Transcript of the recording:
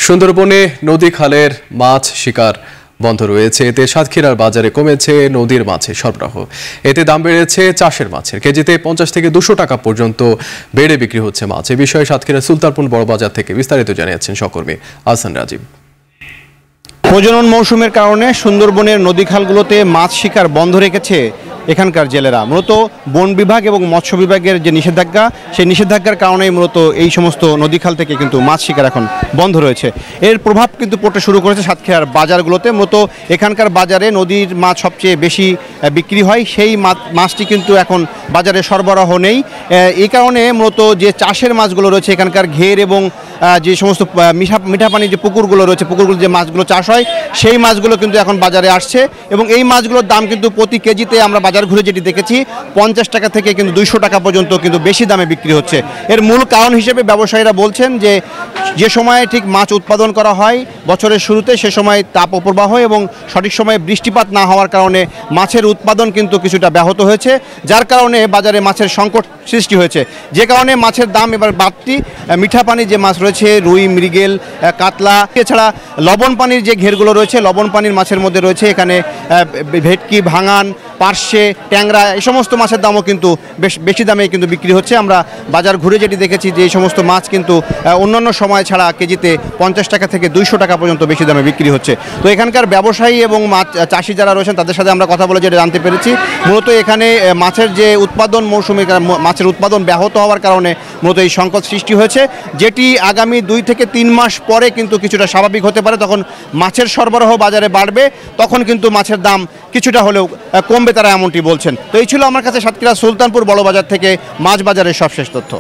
সুন্দরবনে নদী খালের মাছ শিকার বন্ধ রয়েছে। এতে সাতক্ষীরার বাজারে কমেছে নদীর মাছের সরবরাহ। এতে দাম বেড়েছে চাষের মাছের। কেজিতে 50 থেকে 200 টাকা পর্যন্ত বেড়ে বিক্রি হচ্ছে মাছ। এ বিষয়ে সাতক্ষীরা সুলতানপুর বড় বাজার থেকে বিস্তারিত জানিয়েছেন সহকর্মী আহসান রাজীব। প্রজনন মৌসুমের কারণে সুন্দরবনের নদীখালগুলোতে মাছ শিকার বন্ধ রেখেছে এখানকার জেলেরা। মূলত বন বিভাগ এবং মৎস্য বিভাগের যে নিষেধাজ্ঞা, সেই নিষেধাজ্ঞার কারণেই মূলত এই সমস্ত নদীখাল থেকে কিন্তু মাছ শিকার এখন বন্ধ রয়েছে। এর প্রভাব কিন্তু পড়তে শুরু করেছে সাতক্ষীরার বাজারগুলোতে। মূলত এখানকার বাজারে নদীর মাছ সবচেয়ে বেশি বিক্রি হয়, সেই মাছটি কিন্তু এখন বাজারে সরবরাহ নেই। এই কারণে মূলত যে চাষের মাছগুলো রয়েছে এখানকার ঘের এবং যে সমস্ত মিঠা পানির যে পুকুরগুলো রয়েছে, পুকুরগুলো যে মাছগুলো চাষ হয়, সেই মাছগুলো কিন্তু এখন বাজারে আসছে এবং এই মাছগুলোর দাম কিন্তু প্রতি কেজিতে আমরা বাজার ঘুরে যেটি দেখেছি 50 টাকা থেকে কিন্তু 200 টাকা পর্যন্ত কিন্তু বেশি দামে বিক্রি হচ্ছে। এর মূল কারণ হিসেবে ব্যবসায়ীরা বলছেন যে সময়ে ঠিক মাছ উৎপাদন করা হয় বছরের শুরুতে, সে সময় তাপ প্রবাহ এবং সঠিক সময়ে বৃষ্টিপাত না হওয়ার কারণে মাছের উৎপাদন কিন্তু কিছুটা ব্যাহত হয়েছে, যার কারণে বাজারে মাছের সংকট সৃষ্টি হয়েছে। যে কারণে মাছের দাম এবার বাড়তি। মিঠা পানির যে মাছ রয়েছে, রুই, মৃগেল, কাতলা, এছাড়া লবণ পানির যে ঘেরগুলো রয়েছে, লবণ পানির মাছের মধ্যে রয়েছে এখানে ভেটকি, ভাঙান, পার্শে, ট্যাংরা, এই সমস্ত মাছের দামও কিন্তু বেশি দামে কিন্তু বিক্রি হচ্ছে। আমরা বাজার ঘুরে যেটি দেখেছি যে এই সমস্ত মাছ কিন্তু অন্যান্য সময় ছাড়া কেজিতে 50 টাকা থেকে 200 টাকা পর্যন্ত বেশি দামে বিক্রি হচ্ছে। তো এখানকার ব্যবসায়ী এবং মাছ চাষি যারা রয়েছেন তাদের সাথে আমরা কথা বলে যেটা জানতে পেরেছি, মূলত এখানে মাছের যে উৎপাদন মৌসুমে মাছের উৎপাদন ব্যাহত হওয়ার কারণে মূলত এই সংকট সৃষ্টি হয়েছে, যেটি আগামী 2 থেকে 3 মাস পরে কিন্তু কিছুটা স্বাভাবিক হতে পারে। তখন মাছের সরবরাহ বাজারে বাড়বে, তখন কিন্তু মাছের দাম কিছুটা হলেও কমবে, তারা এমনটি বলছেন। তো এই ছিল আমার কাছে সাতক্ষীরা সুলতানপুর বড় বাজার থেকে মাছ বাজারের সবশেষ তথ্য।